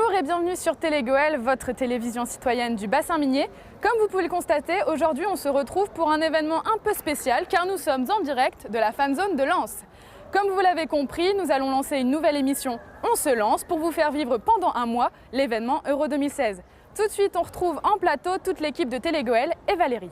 Bonjour et bienvenue sur Télégoël, votre télévision citoyenne du bassin minier. Comme vous pouvez le constater, aujourd'hui on se retrouve pour un événement un peu spécial car nous sommes en direct de la fanzone de Lens. Comme vous l'avez compris, nous allons lancer une nouvelle émission On se lance pour vous faire vivre pendant un mois l'événement Euro 2016. Tout de suite on retrouve en plateau toute l'équipe de Télégoël et Valérie.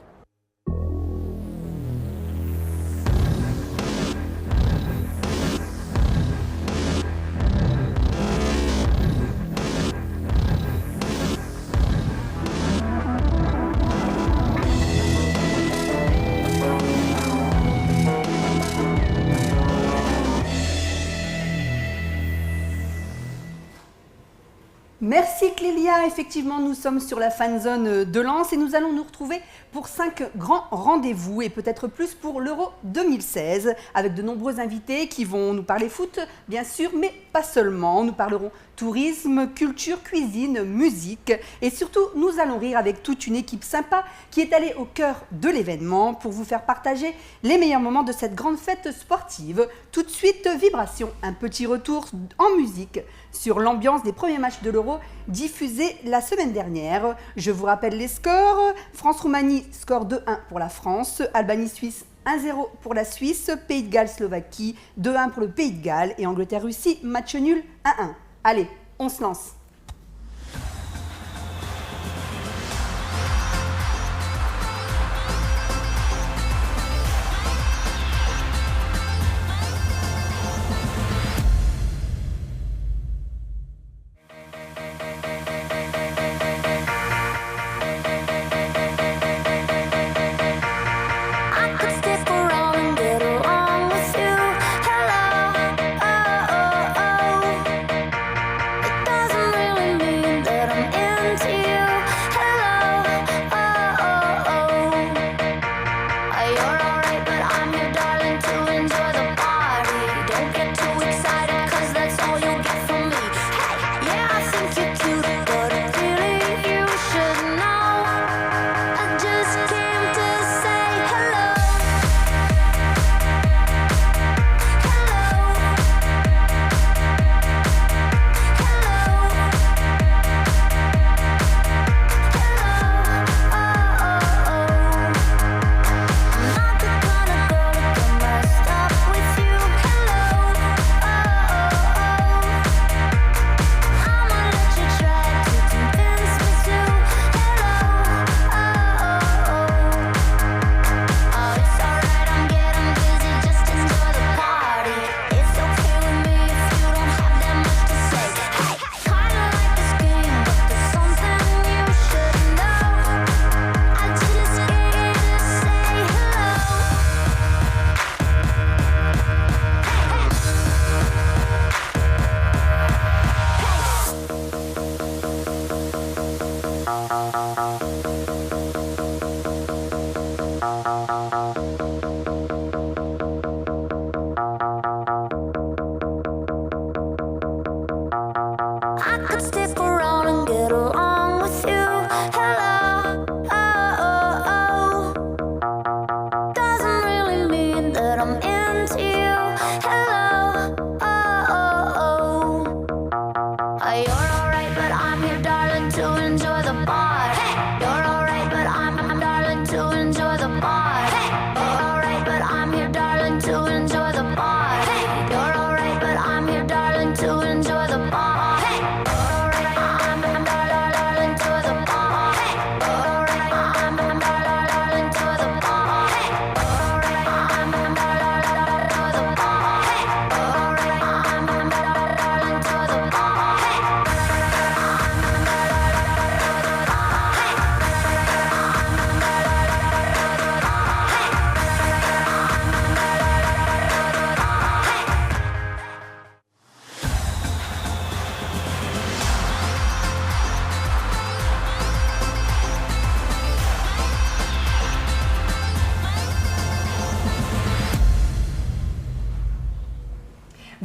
Merci Clélia, effectivement nous sommes sur la fanzone de Lens et nous allons nous retrouver pour 5 grands rendez-vous et peut-être plus pour l'Euro 2016 avec de nombreux invités qui vont nous parler foot bien sûr mais pas seulement, nous parlerons tourisme, culture, cuisine, musique et surtout nous allons rire avec toute une équipe sympa qui est allée au cœur de l'événement pour vous faire partager les meilleurs moments de cette grande fête sportive. Tout de suite Vibration, un petit retour en musique sur l'ambiance des premiers matchs de l'Euro diffusés la semaine dernière. Je vous rappelle les scores. France-Roumanie, score 2-1 pour la France. Albanie-Suisse, 1-0 pour la Suisse. Pays de Galles-Slovaquie, 2-1 pour le Pays de Galles. Et Angleterre-Russie, match nul, 1-1. Allez, on se lance.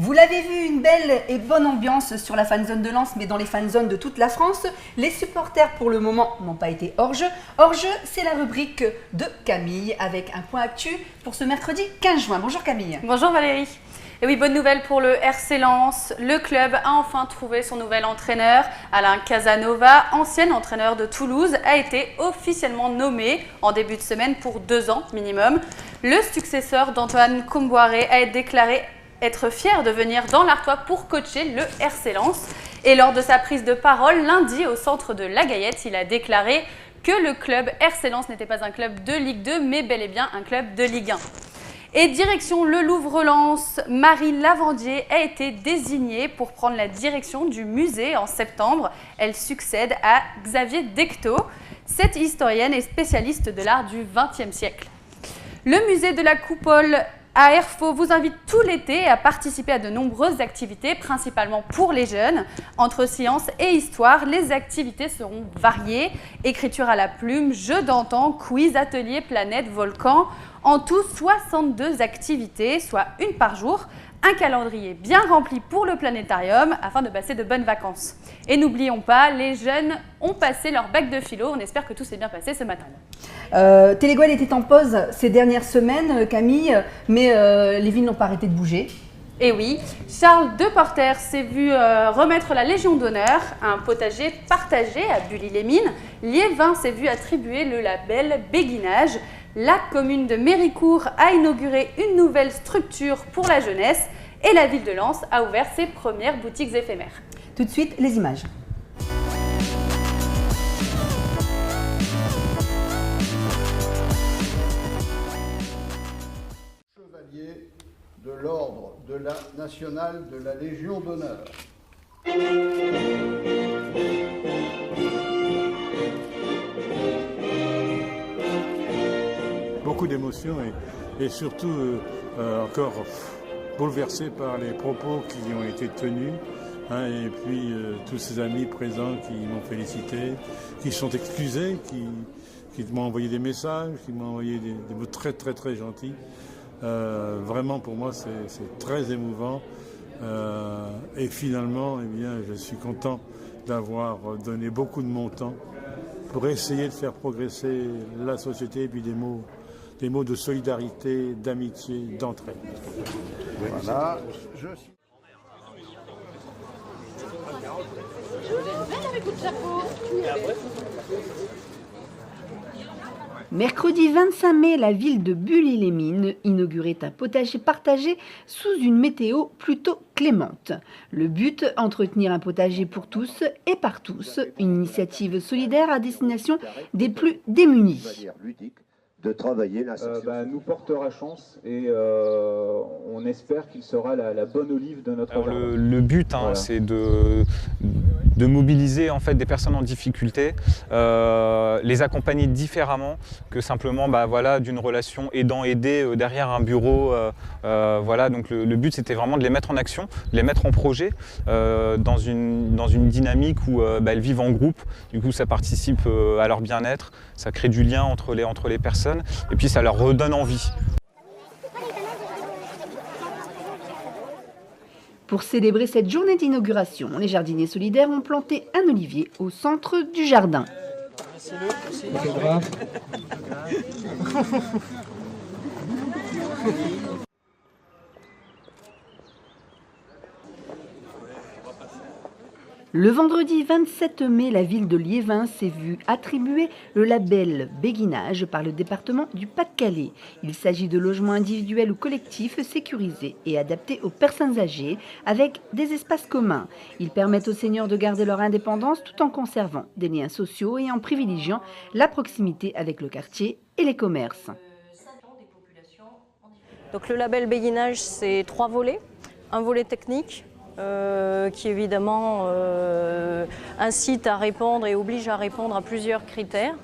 Vous l'avez vu, une belle et bonne ambiance sur la fanzone de Lens, mais dans les fanzones de toute la France. Les supporters, pour le moment, n'ont pas été hors-jeu. Hors-jeu, c'est la rubrique de Camille, avec un point actu pour ce mercredi 15 juin. Bonjour Camille. Bonjour Valérie. Et oui, bonne nouvelle pour le RC Lens. Le club a enfin trouvé son nouvel entraîneur. Alain Casanova, ancien entraîneur de Toulouse, a été officiellement nommé en début de semaine pour 2 ans minimum. Le successeur d'Antoine Comboiré a déclaré être fier de venir dans l'Artois pour coacher le RC Lens. Et lors de sa prise de parole lundi au centre de La Gayette, il a déclaré que le club RC Lens n'était pas un club de Ligue 2, mais bel et bien un club de Ligue 1. Et direction le Louvre-Lens, Marie Lavandier a été désignée pour prendre la direction du musée en septembre. Elle succède à Xavier Decto. Cette historienne est spécialiste de l'art du XXe siècle. Le musée de la Coupole à Erfurt vous invite tout l'été à participer à de nombreuses activités, principalement pour les jeunes. Entre sciences et histoire, les activités seront variées. Écriture à la plume, jeux d'antan, quiz, ateliers, planètes, volcans. En tout, 62 activités, soit une par jour. Un calendrier bien rempli pour le planétarium afin de passer de bonnes vacances. Et n'oublions pas, les jeunes ont passé leur bac de philo. On espère que tout s'est bien passé ce matin. Télégouel était en pause ces dernières semaines, Camille, mais les villes n'ont pas arrêté de bouger. Et oui, Charles Deporter s'est vu remettre la Légion d'honneur à un potager partagé à Bully-les-Mines. Liévin s'est vu attribuer le label Béguinage. La commune de Méricourt a inauguré une nouvelle structure pour la jeunesse et la ville de Lens a ouvert ses premières boutiques éphémères. Tout de suite, les images. Chevalier de l'Ordre de la nationale de la Légion d'honneur. Beaucoup d'émotions et surtout encore bouleversé par les propos qui ont été tenus. Et puis tous ces amis présents qui m'ont félicité, qui se sont excusés, qui m'ont envoyé des messages, qui m'ont envoyé des mots très très très gentils. Vraiment pour moi c'est très émouvant. Et finalement, eh bien, je suis content d'avoir donné beaucoup de mon temps pour essayer de faire progresser la société et puis des mots de solidarité, d'amitié, d'entraide. Voilà. Mercredi 25 mai, la ville de Bully-les-Mines inaugurait un potager partagé sous une météo plutôt clémente. Le but, entretenir un potager pour tous et par tous, une initiative solidaire à destination des plus démunis. De travailler nous portera chance et on espère qu'il sera la bonne olive de notre jardin. Le but, voilà, c'est de mobiliser en fait des personnes en difficulté, les accompagner différemment que simplement d'une relation aidant-aidé derrière un bureau. Voilà, donc le but c'était vraiment de les mettre en action, de les mettre en projet dans une dynamique où elles vivent en groupe. Du coup, ça participe à leur bien-être, ça crée du lien entre les personnes. Et puis ça leur redonne envie. Pour célébrer cette journée d'inauguration, les jardiniers solidaires ont planté un olivier au centre du jardin. Le vendredi 27 mai, la ville de Liévin s'est vue attribuer le label Béguinage par le département du Pas-de-Calais. Il s'agit de logements individuels ou collectifs sécurisés et adaptés aux personnes âgées avec des espaces communs. Ils permettent aux seniors de garder leur indépendance tout en conservant des liens sociaux et en privilégiant la proximité avec le quartier et les commerces. Donc le label Béguinage, c'est 3 volets. Un volet technique, qui évidemment incite à répondre et oblige à répondre à plusieurs critères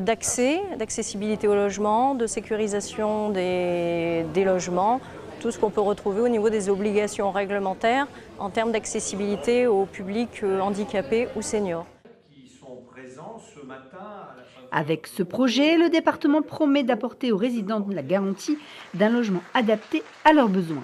d'accessibilité au logement, de sécurisation des logements, tout ce qu'on peut retrouver au niveau des obligations réglementaires en termes d'accessibilité aux publics handicapés ou seniors. Avec ce projet, le département promet d'apporter aux résidents la garantie d'un logement adapté à leurs besoins.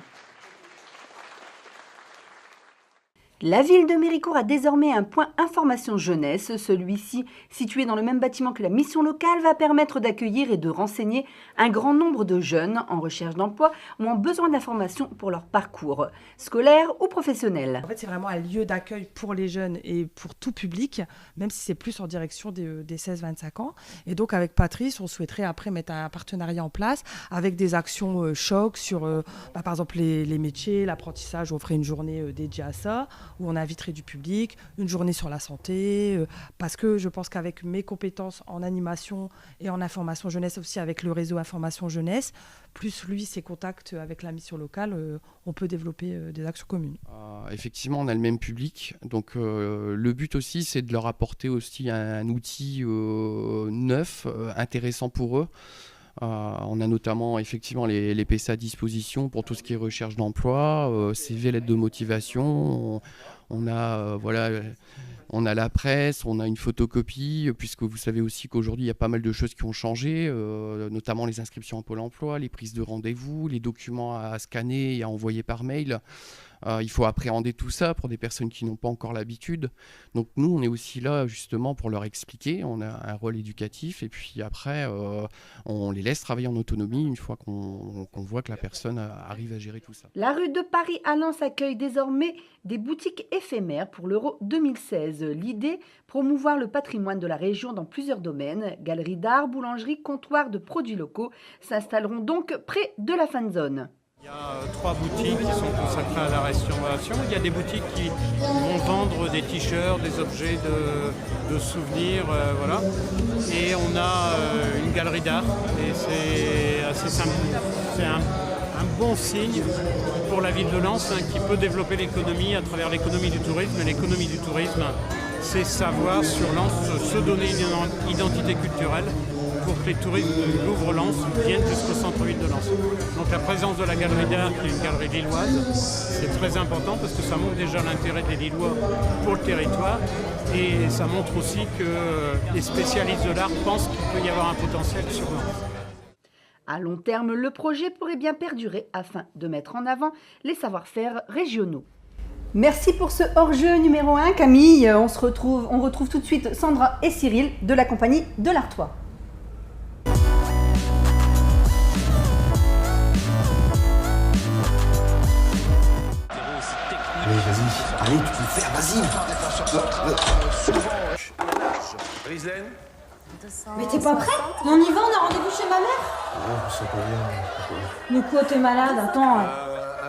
La ville de Méricourt a désormais un point information jeunesse. Celui-ci, situé dans le même bâtiment que la mission locale, va permettre d'accueillir et de renseigner un grand nombre de jeunes en recherche d'emploi ou en besoin d'informations pour leur parcours, scolaire ou professionnel. En fait, c'est vraiment un lieu d'accueil pour les jeunes et pour tout public, même si c'est plus en direction des 16-25 ans. Et donc, avec Patrice, on souhaiterait après mettre un partenariat en place avec des actions choc sur, par exemple, les métiers, l'apprentissage. On ferait une journée dédiée à ça, où on inviterait du public, une journée sur la santé, parce que je pense qu'avec mes compétences en animation et en information jeunesse, aussi avec le réseau information jeunesse, plus lui, ses contacts avec la mission locale, on peut développer des actions communes. Effectivement, on a le même public, donc le but aussi, c'est de leur apporter aussi un outil neuf, intéressant pour eux. On a notamment effectivement les PC à disposition pour tout ce qui est recherche d'emploi, CV, lettre de motivation. On a la presse, on a une photocopie, puisque vous savez aussi qu'aujourd'hui il y a pas mal de choses qui ont changé, notamment les inscriptions à Pôle emploi, les prises de rendez-vous, les documents à scanner et à envoyer par mail. Il faut appréhender tout ça pour des personnes qui n'ont pas encore l'habitude. Donc nous, on est aussi là justement pour leur expliquer. On a un rôle éducatif et puis après, on les laisse travailler en autonomie une fois qu'on voit que la personne arrive à gérer tout ça. La rue de Paris à Lens accueille désormais des boutiques éphémères pour l'Euro 2016. L'idée, promouvoir le patrimoine de la région dans plusieurs domaines. Galeries d'art, boulangeries, comptoirs de produits locaux s'installeront donc près de la fan zone. Il y a 3 boutiques qui sont consacrées à la restauration. Il y a des boutiques qui vont vendre des t-shirts, des objets de souvenirs, voilà. Et on a une galerie d'art et c'est assez simple. C'est un bon signe pour la ville de Lens qui peut développer l'économie à travers l'économie du tourisme. Et l'économie du tourisme, c'est savoir sur Lens se donner une identité culturelle pour que les touristes de Louvre-Lens viennent jusqu'au centre-ville de Lens. Donc la présence de la galerie d'art, qui est une galerie lilloise, c'est très important parce que ça montre déjà l'intérêt des Lillois pour le territoire et ça montre aussi que les spécialistes de l'art pensent qu'il peut y avoir un potentiel sur Lens. À long terme, le projet pourrait bien perdurer afin de mettre en avant les savoir-faire régionaux. Merci pour ce hors-jeu numéro 1, Camille. On retrouve tout de suite Sandra et Cyril de la compagnie de l'Artois. Allez, vas-y. Allez, tu peux le faire, vas-y. Mais t'es pas prêt? On y va, on a rendez-vous chez ma mère? Oh, c'est pas bien. Mais quoi, t'es malade? Attends.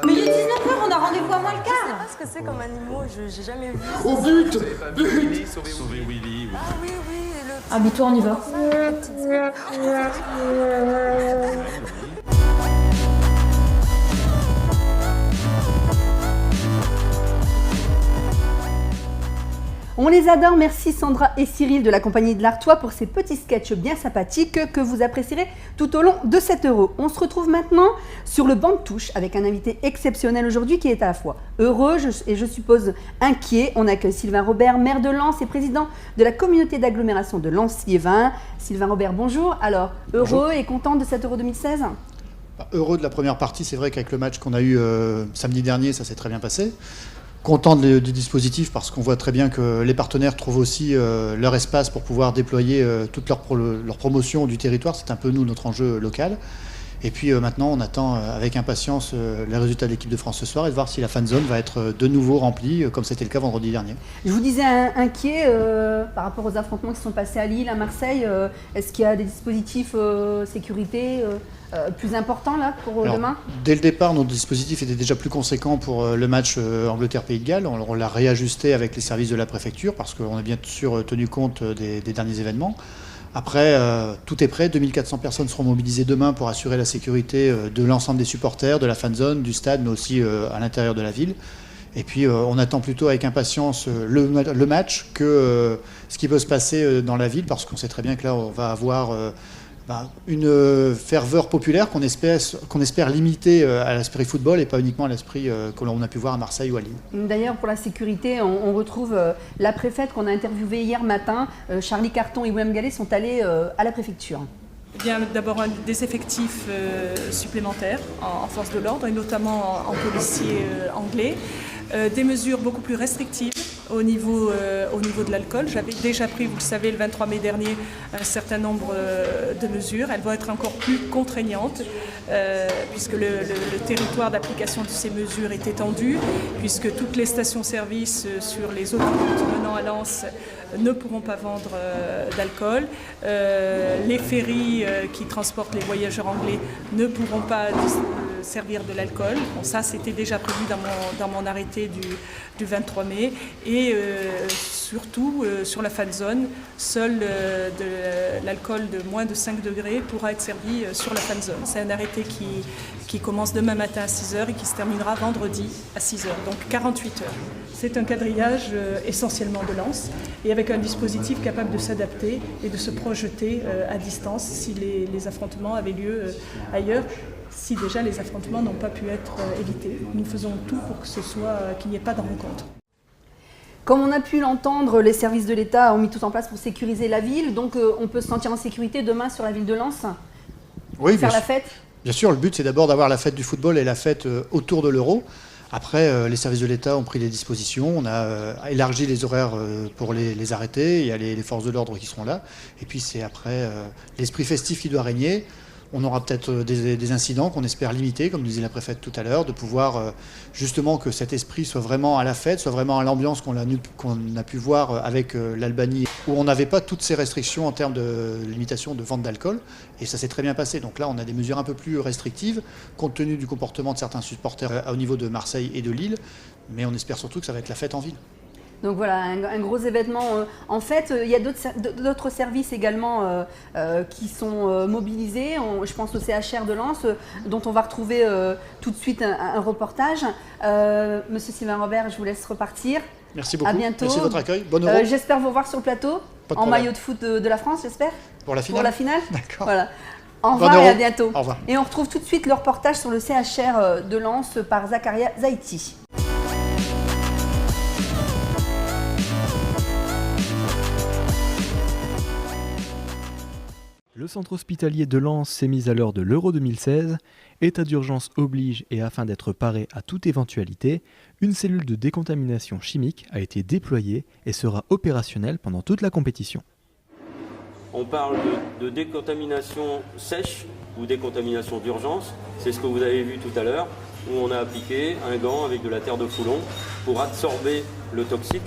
Mais il est 19h, on a rendez-vous à moins le quart. Je sais pas ce que c'est comme animaux, j'ai jamais vu. Oh, but! But! Sauver Willy. Ah oui, le... Habille-toi, on y va. On les adore, merci Sandra et Cyril de la compagnie de l'Artois pour ces petits sketchs bien sympathiques que vous apprécierez tout au long de cet Euro. On se retrouve maintenant sur le banc de touche avec un invité exceptionnel aujourd'hui qui est à la fois heureux et je suppose inquiet. On accueille Sylvain Robert, maire de Lens et président de la communauté d'agglomération de Lens-Liévin. Sylvain Robert, bonjour. Alors, heureux bonjour. Et content de cet Euro 2016 ? Heureux de la première partie, c'est vrai qu'avec le match qu'on a eu samedi dernier, ça s'est très bien passé. Content du dispositif parce qu'on voit très bien que les partenaires trouvent aussi leur espace pour pouvoir déployer toute leur promotion du territoire. C'est un peu nous, notre enjeu local. Et puis maintenant, on attend avec impatience les résultats de l'équipe de France ce soir et de voir si la fan zone va être de nouveau remplie comme c'était le cas vendredi dernier. Je vous disais inquiet par rapport aux affrontements qui sont passés à Lille, à Marseille. Est-ce qu'il y a des dispositifs sécurité plus importants là pour demain ? Dès le départ, notre dispositif était déjà plus conséquent pour le match Angleterre-Pays de Galles. On l'a réajusté avec les services de la préfecture parce qu'on a bien sûr tenu compte des derniers événements. Après, tout est prêt. 2400 personnes seront mobilisées demain pour assurer la sécurité de l'ensemble des supporters, de la fan zone, du stade, mais aussi à l'intérieur de la ville. Et puis, on attend plutôt avec impatience le match que ce qui peut se passer dans la ville, parce qu'on sait très bien que là, on va avoir une ferveur populaire qu'on espère limiter à l'esprit football et pas uniquement à l'esprit que l'on a pu voir à Marseille ou à Lille. D'ailleurs, pour la sécurité, on retrouve la préfète qu'on a interviewée hier matin. Charlie Carton et William Gallet sont allés à la préfecture. Eh bien, d'abord des effectifs supplémentaires en force de l'ordre et notamment en policiers anglais. des mesures beaucoup plus restrictives au niveau de l'alcool. J'avais déjà pris, vous le savez, le 23 mai dernier, un certain nombre de mesures. Elles vont être encore plus contraignantes puisque le territoire d'application de ces mesures est étendu, puisque toutes les stations-service sur les autoroutes menant à Lens ne pourront pas vendre d'alcool. Les ferries qui transportent les voyageurs anglais ne pourront pas servir de l'alcool. Bon, ça, c'était déjà prévu dans mon arrêté du 23 mai. Et surtout, sur la fan zone, seul de l'alcool de moins de 5 degrés pourra être servi sur la fan zone. C'est un arrêté qui commence demain matin à 6h et qui se terminera vendredi à 6h, donc 48 heures. C'est un quadrillage essentiellement de Lens et avec un dispositif capable de s'adapter et de se projeter à distance si les affrontements avaient lieu ailleurs. Si déjà les affrontements n'ont pas pu être évités. Nous faisons tout pour que qu'il n'y ait pas de rencontre. Comme on a pu l'entendre, les services de l'État ont mis tout en place pour sécuriser la ville. Donc on peut se sentir en sécurité demain sur la ville de Lens. Oui, faire la fête. Bien sûr, le but c'est d'abord d'avoir la fête du football et la fête autour de l'Euro. Après, les services de l'État ont pris des dispositions, on a élargi les horaires pour les arrêter, il y a les forces de l'ordre qui seront là. Et puis c'est après l'esprit festif qui doit régner. On aura peut-être des incidents qu'on espère limiter, comme disait la préfète tout à l'heure, de pouvoir justement que cet esprit soit vraiment à la fête, soit vraiment à l'ambiance qu'on a pu voir avec l'Albanie, où on n'avait pas toutes ces restrictions en termes de limitation de vente d'alcool, et ça s'est très bien passé. Donc là, on a des mesures un peu plus restrictives, compte tenu du comportement de certains supporters au niveau de Marseille et de Lille, mais on espère surtout que ça va être la fête en ville. Donc voilà, un gros événement. En fait, il y a d'autres services également qui sont mobilisés. Je pense au CHR de Lens, dont on va retrouver tout de suite un reportage. Monsieur Sylvain Robert, je vous laisse repartir. Merci beaucoup. À bientôt. Merci de votre accueil. Bonne Euro. J'espère vous revoir sur le plateau, en maillot de foot de la France, j'espère. Pour la finale. Pour la finale. D'accord. Voilà. Au revoir et à bientôt. Au revoir. Et on retrouve tout de suite le reportage sur le CHR de Lens par Zakaria Zaïti. Le centre hospitalier de Lens s'est mis à l'heure de l'Euro 2016. État d'urgence oblige et afin d'être paré à toute éventualité, une cellule de décontamination chimique a été déployée et sera opérationnelle pendant toute la compétition. On parle de décontamination sèche ou décontamination d'urgence. C'est ce que vous avez vu tout à l'heure, où on a appliqué un gant avec de la terre de Foulon pour absorber le toxique,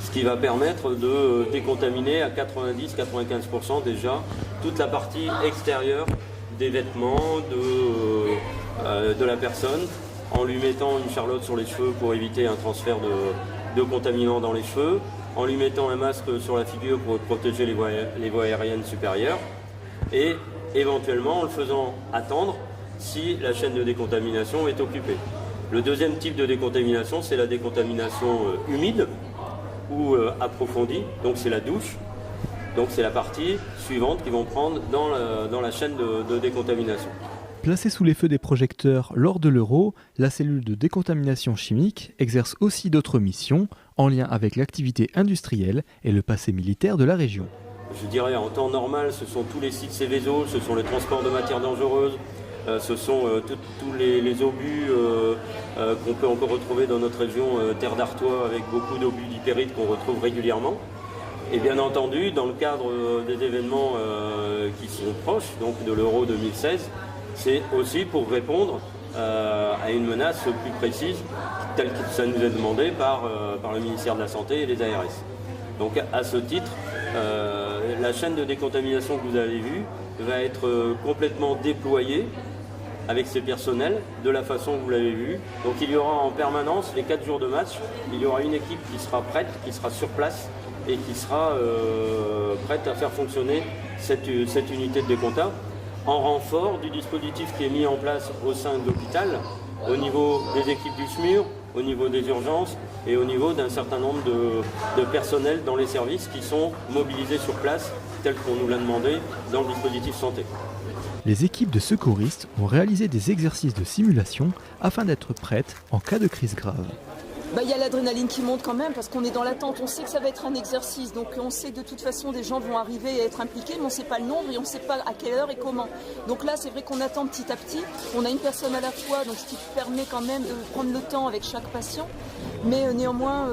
ce qui va permettre de décontaminer à 90-95% déjà toute la partie extérieure des vêtements de la personne, en lui mettant une charlotte sur les cheveux pour éviter un transfert de contaminants dans les cheveux, en lui mettant un masque sur la figure pour protéger les voies aériennes supérieures, et éventuellement en le faisant attendre si la chaîne de décontamination est occupée. Le deuxième type de décontamination, c'est la décontamination humide ou approfondie, donc c'est la douche. Donc c'est la partie suivante qu'ils vont prendre dans la chaîne de décontamination. Placée sous les feux des projecteurs lors de l'Euro, la cellule de décontamination chimique exerce aussi d'autres missions en lien avec l'activité industrielle et le passé militaire de la région. Je dirais en temps normal, ce sont tous les sites Céveso, ce sont les transports de matières dangereuses, ce sont tous les obus qu'on peut encore retrouver dans notre région Terre d'Artois avec beaucoup d'obus d'hypérite qu'on retrouve régulièrement. Et bien entendu, dans le cadre des événements qui sont proches, donc de l'Euro 2016, c'est aussi pour répondre à une menace plus précise, telle que ça nous est demandé par le ministère de la Santé et les ARS. Donc à ce titre, la chaîne de décontamination que vous avez vue va être complètement déployée avec ses personnels de la façon que vous l'avez vu. Donc il y aura en permanence, les 4 jours de match, il y aura une équipe qui sera prête, qui sera sur place et qui sera prête à faire fonctionner cette unité de décompta en renfort du dispositif qui est mis en place au sein de l'hôpital, au niveau des équipes du SMUR, au niveau des urgences et au niveau d'un certain nombre de personnels dans les services qui sont mobilisés sur place, tel qu'on nous l'a demandé dans le dispositif santé. Les équipes de secouristes ont réalisé des exercices de simulation afin d'être prêtes en cas de crise grave. Il y a l'adrénaline qui monte quand même parce qu'on est dans l'attente, on sait que ça va être un exercice, donc on sait que de toute façon des gens vont arriver et être impliqués, mais on ne sait pas le nombre et on ne sait pas à quelle heure et comment. Donc là c'est vrai qu'on attend petit à petit, on a une personne à la fois, donc ce qui permet quand même de prendre le temps avec chaque patient. Mais néanmoins,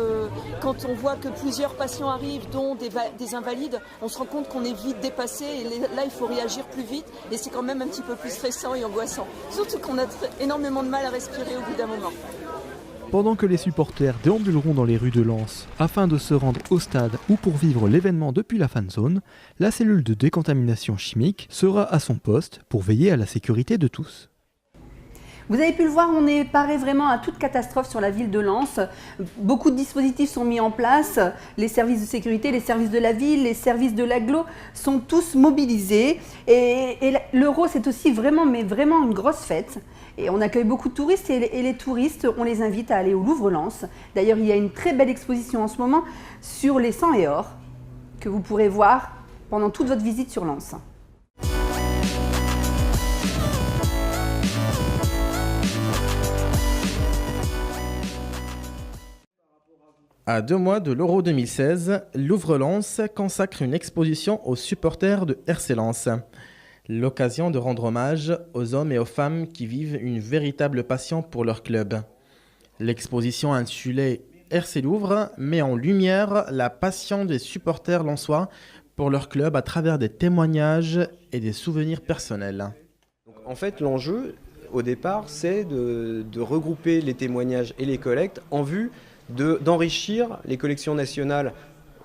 quand on voit que plusieurs patients arrivent, dont des invalides, on se rend compte qu'on est vite dépassé et là il faut réagir plus vite et c'est quand même un petit peu plus stressant et angoissant. Surtout qu'on a énormément de mal à respirer au bout d'un moment. Pendant que les supporters déambuleront dans les rues de Lens afin de se rendre au stade ou pour vivre l'événement depuis la fan zone, la cellule de décontamination chimique sera à son poste pour veiller à la sécurité de tous. Vous avez pu le voir, on est paré vraiment à toute catastrophe sur la ville de Lens. Beaucoup de dispositifs sont mis en place. Les services de sécurité, les services de la ville, les services de l'agglo sont tous mobilisés. Et l'Euro, c'est aussi vraiment une grosse fête. Et on accueille beaucoup de touristes et les touristes, on les invite à aller au Louvre-Lens. D'ailleurs, il y a une très belle exposition en ce moment sur les sang et or que vous pourrez voir pendant toute votre visite sur Lens. À 2 mois de l'Euro 2016, Louvre-Lens consacre une exposition aux supporters de RC Lens. L'occasion de rendre hommage aux hommes et aux femmes qui vivent une véritable passion pour leur club. L'exposition intitulée RC Louvre met en lumière la passion des supporters lensois pour leur club à travers des témoignages et des souvenirs personnels. En fait, l'enjeu, au départ, c'est de regrouper les témoignages et les collectes en vue d'enrichir les collections nationales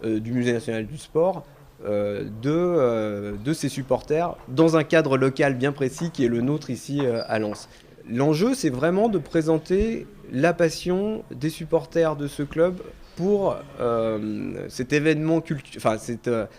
du Musée national du sport de ses supporters dans un cadre local bien précis qui est le nôtre ici à Lens. L'enjeu, c'est vraiment de présenter la passion des supporters de ce club pour cet événement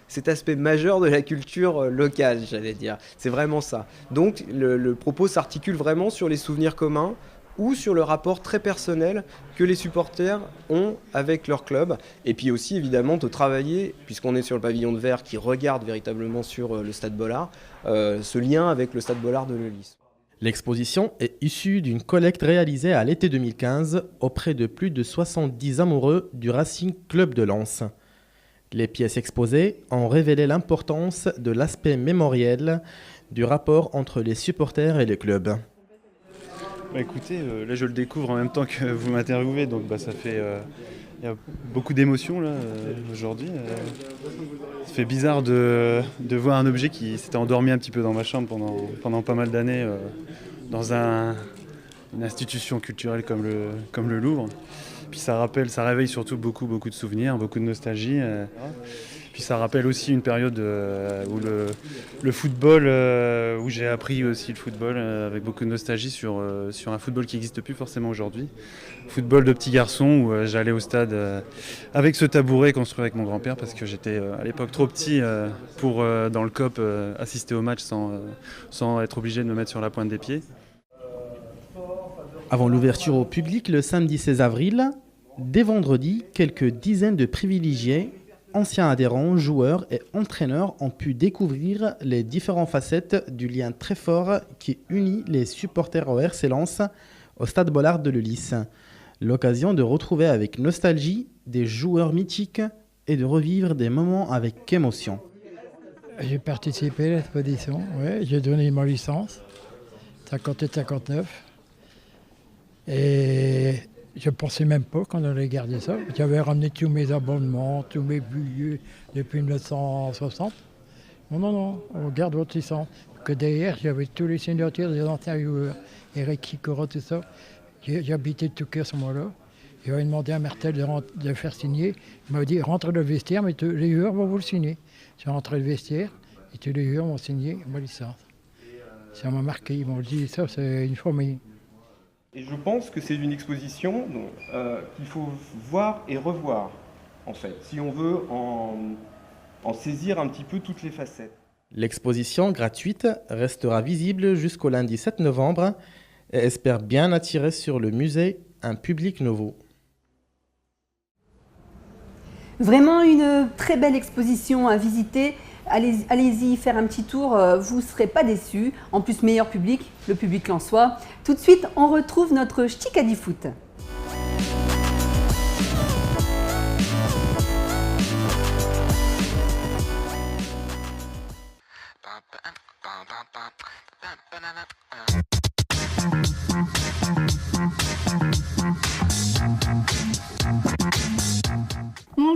cet aspect majeur de la culture locale, j'allais dire. C'est vraiment ça. Donc le propos s'articule vraiment sur les souvenirs communs ou sur le rapport très personnel que les supporters ont avec leur club. Et puis aussi, évidemment, de travailler, puisqu'on est sur le pavillon de verre qui regarde véritablement sur le Stade Bollard, ce lien avec le Stade Bollard de Lens. L'exposition est issue d'une collecte réalisée à l'été 2015 auprès de plus de 70 amoureux du Racing Club de Lens. Les pièces exposées ont révélé l'importance de l'aspect mémoriel du rapport entre les supporters et le club. Bah écoutez, là je le découvre en même temps que vous m'interviewez, donc ça fait y a beaucoup d'émotions là aujourd'hui. Ça fait bizarre de voir un objet qui s'était endormi un petit peu dans ma chambre pendant pas mal d'années dans une institution culturelle comme le Louvre. Puis ça réveille surtout beaucoup de souvenirs, beaucoup de nostalgie. Puis ça rappelle aussi une période où le football, où j'ai appris aussi le football avec beaucoup de nostalgie sur un football qui n'existe plus forcément aujourd'hui. Football de petit garçon où j'allais au stade avec ce tabouret construit avec mon grand-père parce que j'étais à l'époque trop petit pour, dans le COP, assister au match sans être obligé de me mettre sur la pointe des pieds. Avant l'ouverture au public le samedi 16 avril, dès vendredi, quelques dizaines de privilégiés, anciens adhérents, joueurs et entraîneurs ont pu découvrir les différentes facettes du lien très fort qui unit les supporters au RC Lens au Stade Bollard de Lens. L'occasion de retrouver avec nostalgie des joueurs mythiques et de revivre des moments avec émotion. J'ai participé à l'exposition, ouais, j'ai donné ma licence, 58-59. Et je ne pensais même pas qu'on allait garder ça. J'avais ramené tous mes abonnements, tous mes billets depuis 1960. Non, on garde votre licence. Que derrière, j'avais tous les signatures des anciens joueurs. Eric Sikora, tout ça. J'habitais tout à ce moment-là. J'avais demandé à Martel de faire signer. Il m'a dit, rentre le vestiaire, mais les joueurs vont vous le signer. J'ai rentré le vestiaire et tous les joueurs m'ont signé ma licence. Ça m'a marqué. Ils m'ont dit, ça, c'est une famille. Et je pense que c'est une exposition qu'il faut voir et revoir, en fait, si on veut en saisir un petit peu toutes les facettes. L'exposition gratuite restera visible jusqu'au lundi 7 novembre et espère bien attirer sur le musée un public nouveau. Vraiment une très belle exposition à visiter. Allez-y faire un petit tour, vous ne serez pas déçus. En plus, meilleur public, le public lensois. Tout de suite, on retrouve notre Ch'tikadi Foot.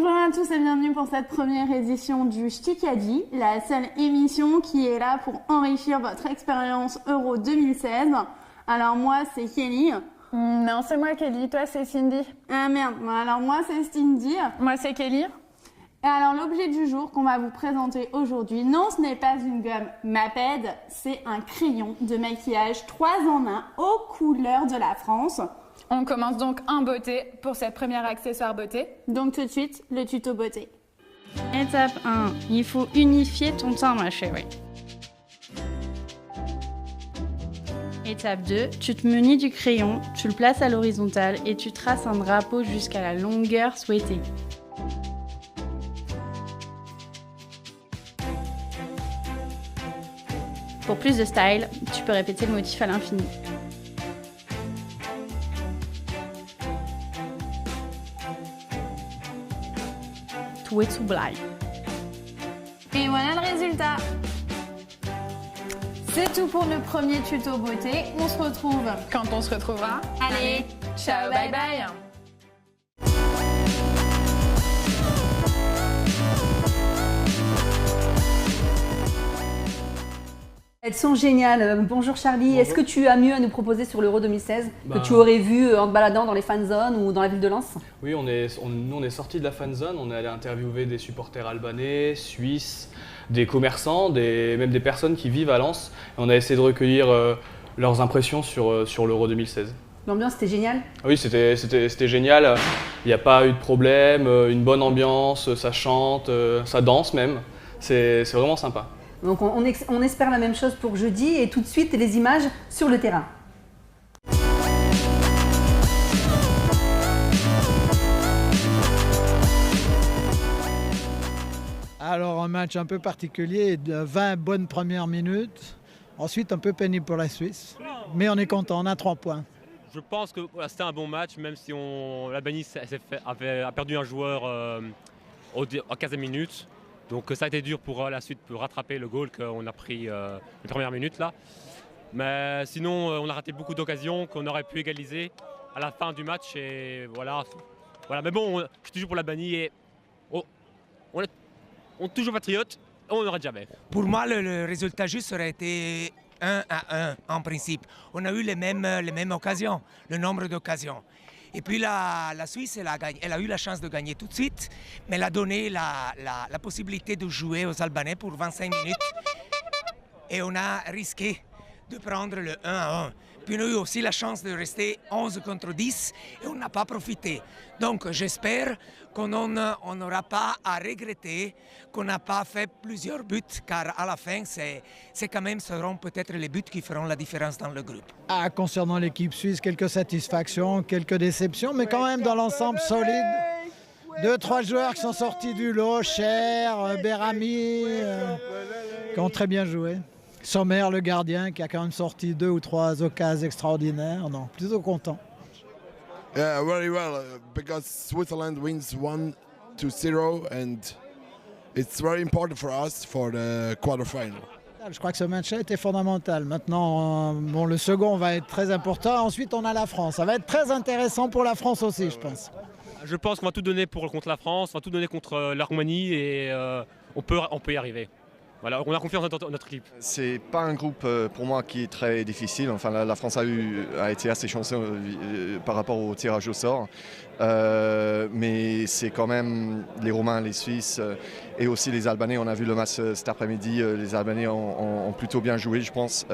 Bonjour à tous et bienvenue pour cette première édition du Ch'tikadi, la seule émission qui est là pour enrichir votre expérience Euro 2016. Alors moi c'est Kelly. Non, c'est moi Kelly, toi c'est Cindy. Ah merde, alors moi c'est Cindy. Moi c'est Kelly. Et alors l'objet du jour qu'on va vous présenter aujourd'hui, non ce n'est pas une gomme Maped, c'est un crayon de maquillage 3 en 1 aux couleurs de la France. On commence donc en beauté pour cette première accessoire beauté. Donc tout de suite, le tuto beauté. Étape 1, il faut unifier ton teint ma chérie. Étape 2, tu te munis du crayon, tu le places à l'horizontale et tu traces un drapeau jusqu'à la longueur souhaitée. Pour plus de style, tu peux répéter le motif à l'infini. Tout est tout blague. Et voilà le résultat. C'est tout pour le premier tuto beauté. On se retrouve quand on se retrouvera. Allez, ciao, bye bye. Elles sont géniales. Bonjour Charlie. Est-ce que tu as mieux à nous proposer sur l'Euro 2016 que tu aurais vu en te baladant dans les fan zones ou dans la ville de Lens? Oui, nous on est sortis de la fan zone, on est allé interviewer des supporters albanais, suisses, des commerçants, même des personnes qui vivent à Lens. Et on a essayé de recueillir leurs impressions sur l'Euro 2016. L'ambiance était géniale? Oui, c'était génial. Il n'y a pas eu de problème, une bonne ambiance, ça chante, ça danse même. C'est vraiment sympa. Donc on espère la même chose pour jeudi et tout de suite les images sur le terrain. Alors un match un peu particulier, de 20 bonnes premières minutes, ensuite un peu pénible pour la Suisse, mais on est content, on a 3 points. Je pense que c'était un bon match, même si l'Albanie a perdu un joueur en 15 minutes. Donc ça a été dur pour la suite pour rattraper le goal qu'on a pris les premières minutes là. Mais sinon on a raté beaucoup d'occasions qu'on aurait pu égaliser à la fin du match et voilà. Mais bon, je suis toujours pour l'Albanie et on est toujours patriote, on n'aura jamais. Pour moi le résultat juste aurait été 1-1 en principe. On a eu les mêmes occasions, le nombre d'occasions. Et puis la Suisse, elle a eu la chance de gagner tout de suite, mais elle a donné la possibilité de jouer aux Albanais pour 25 minutes. Et on a risqué de prendre le 1-1. Puis on a eu aussi la chance de rester 11 contre 10 et on n'a pas profité. Donc j'espère qu'on n'aura pas à regretter qu'on n'a pas fait plusieurs buts, car à la fin, c'est quand même seront peut-être les buts qui feront la différence dans le groupe. Concernant l'équipe suisse, quelques satisfactions, quelques déceptions, mais quand même dans l'ensemble solide. 2-3 joueurs qui sont sortis du lot, Cher, Berami, qui ont très bien joué. Sommer, le gardien, qui a quand même sorti 2 ou 3 occasions extraordinaires. Non, plutôt content. Yeah, very well, because Switzerland wins 1-0 and it's very important for us for the quarterfinal. Je crois que ce match-là était fondamental. Maintenant, le second va être très important. Ensuite, on a la France. Ça va être très intéressant pour la France aussi, je pense. Je pense qu'on va tout donner contre la France, on va tout donner contre la Roumanie et on peut y arriver. Voilà, on a confiance dans notre équipe. C'est pas un groupe pour moi qui est très difficile. Enfin, la France a été assez chanceuse par rapport au tirage au sort. Mais c'est quand même les Roumains, les Suisses et aussi les Albanais. On a vu le match cet après-midi. Les Albanais ont plutôt bien joué, je pense.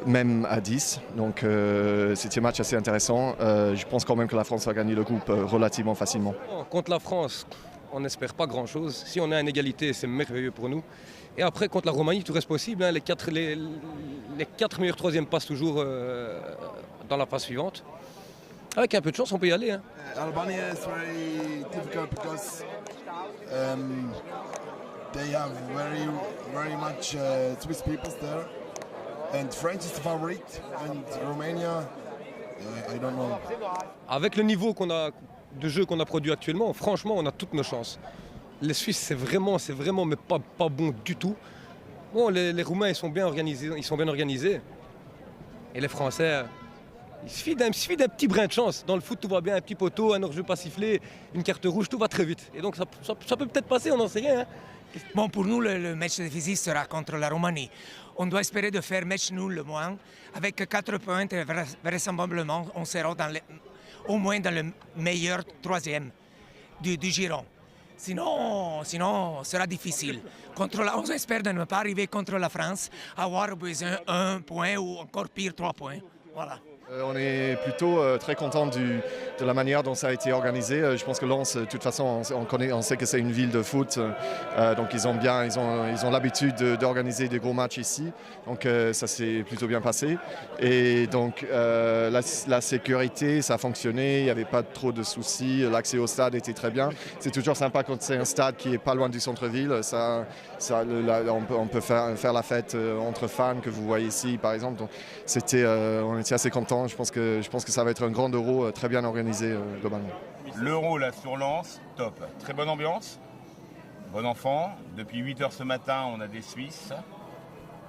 Même à 10. Donc c'était un match assez intéressant. Je pense quand même que la France va gagner le groupe relativement facilement. Contre la France, on n'espère pas grand-chose. Si on a une égalité, c'est merveilleux pour nous. Et après, contre la Roumanie, tout reste possible. Hein. Les 4 meilleurs troisièmes passent toujours dans la phase suivante. Avec un peu de chance, on peut y aller. Hein. Albania is very difficult because they have very much Swiss people there. And French is the favorite, and Romania, I don't know. Avec le niveau de jeu qu'on a produit actuellement, franchement, on a toutes nos chances. Les Suisses, c'est vraiment, mais pas bon du tout. Bon, les Roumains, ils sont bien organisés. Et les Français, Il suffit d'un petit brin de chance. Dans le foot, tout va bien, un petit poteau, un hors-jeu pas sifflé, une carte rouge, tout va très vite. Et donc ça peut peut-être passer, on n'en sait rien. Hein. Bon, pour nous, le match décisif sera contre la Roumanie. On doit espérer de faire match nul le moins. Avec 4 points, vraisemblablement, on sera au moins dans le meilleur troisième du giron. Sinon, ce sera difficile. On espère de ne pas arriver contre la France, avoir besoin d'un point ou encore pire 3 points. Voilà. On est plutôt très content de la manière dont ça a été organisé. Je pense que Lens, de toute façon, on sait que c'est une ville de foot, donc ils ont l'habitude d'organiser des gros matchs ici. Donc ça s'est plutôt bien passé. Et donc la sécurité, ça a fonctionné. Il n'y avait pas trop de soucis. L'accès au stade était très bien. C'est toujours sympa quand c'est un stade qui est pas loin du centre-ville. On peut faire la fête entre fans que vous voyez ici, par exemple. Donc on était assez contents. Je pense que ça va être un grand Euro très bien organisé globalement. L'Euro là sur Lens, top. Très bonne ambiance, bon enfant. Depuis 8h ce matin, on a des Suisses,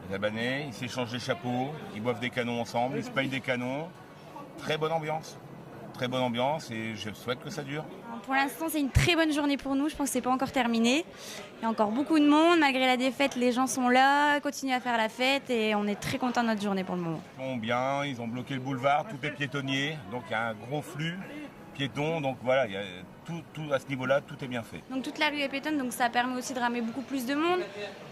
des Albanais, ils s'échangent des chapeaux, ils boivent des canons ensemble, ils se payent des canons. Très bonne ambiance et je souhaite que ça dure. Pour l'instant, c'est une très bonne journée pour nous. Je pense que c'est pas encore terminé. Il y a encore beaucoup de monde. Malgré la défaite, les gens sont là, continuent à faire la fête et on est très contents de notre journée pour le moment. Ils sont bien, ils ont bloqué le boulevard, tout est piétonnier, donc il y a un gros flux piéton. Donc voilà, il y a tout à ce niveau-là, tout est bien fait. Donc toute la rue est piétonne, donc ça permet aussi de ramener beaucoup plus de monde.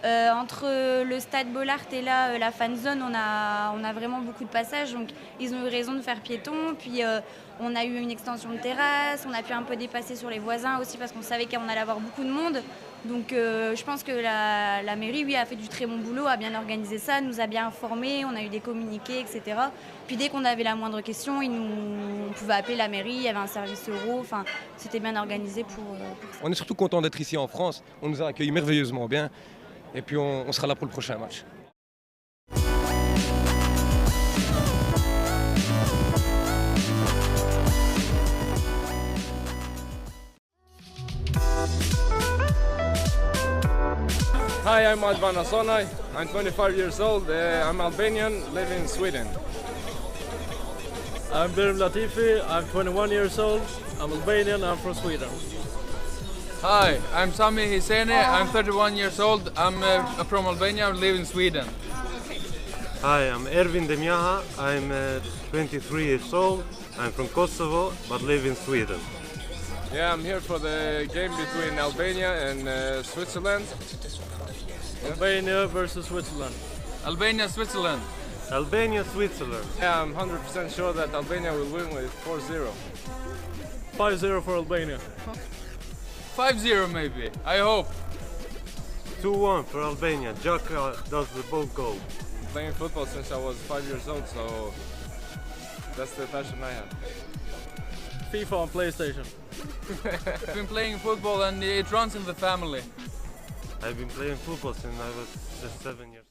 Entre le stade Bollaert et là, la fan zone, on a vraiment beaucoup de passages. Donc ils ont eu raison de faire piéton. Puis on a eu une extension de terrasse, on a pu un peu dépasser sur les voisins aussi parce qu'on savait qu'on allait avoir beaucoup de monde. Donc je pense que la mairie, oui, a fait du très bon boulot, a bien organisé ça, nous a bien informés, on a eu des communiqués, etc. Puis dès qu'on avait la moindre question, on pouvait appeler la mairie, il y avait un service euro, enfin c'était bien organisé pour ça. On est surtout content d'être ici en France, on nous a accueillis merveilleusement bien et puis on sera là pour le prochain match. Hi, I'm Advan Asonai. I'm 25 years old. I'm Albanian, live in Sweden. I'm Birim Latifi. I'm 21 years old. I'm Albanian. I'm from Sweden. Hi, I'm Sami Hiseni. I'm 31 years old. I'm from Albania. I live in Sweden. Hi, I'm Ervin Demjaha. I'm 23 years old. I'm from Kosovo, but live in Sweden. Yeah, I'm here for the game between Albania and Switzerland. Albania versus Switzerland. Albania, Switzerland. Albania, Switzerland. Yeah, I'm 100% sure that Albania will win with 4-0. 5-0 for Albania. 5-0 maybe, I hope. 2-1 for Albania. Jaka does the both goals. Playing football since I was 5 years old, so that's the passion I have. FIFA on PlayStation. I've been playing football and it runs in the family. I've been playing football since I was just 7 years old.